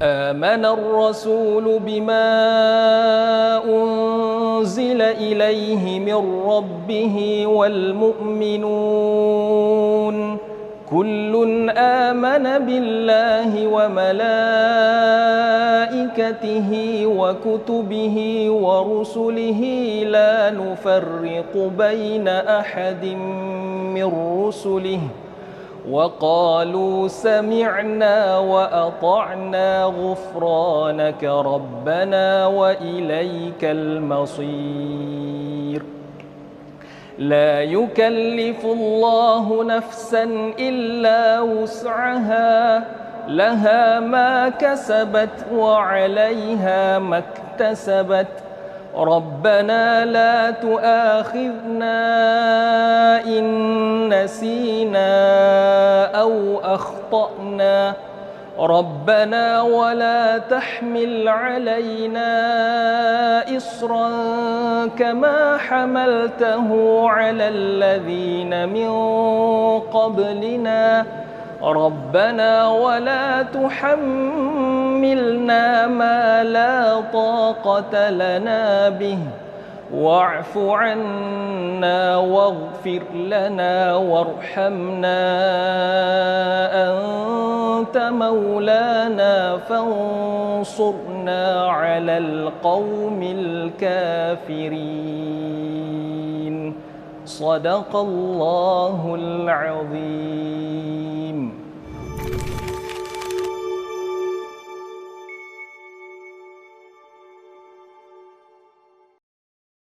آمن الرسول بما أنزل إليه من ربه والمؤمنون كل آمن بالله وملائكته وكتبه ورسله لا نفرق بين أحد من رسله وقالوا سمعنا وأطعنا غفرانك ربنا وإليك المصير. لا يكلف الله نفسا إلا وسعها لها ما كسبت وعليها ما اكتسبت ربنا لا تؤاخذنا إن نسينا أو أخطأنا ربنا ولا تحمل علينا إصرا كما حملته على الذين من قبلنا ربنا ولا تحملنا ما لا طاقة لنا به واعف عنا واغفر لنا وارحمنا أنت مولانا فانصرنا على القوم الكافرين. صدق الله العظيم.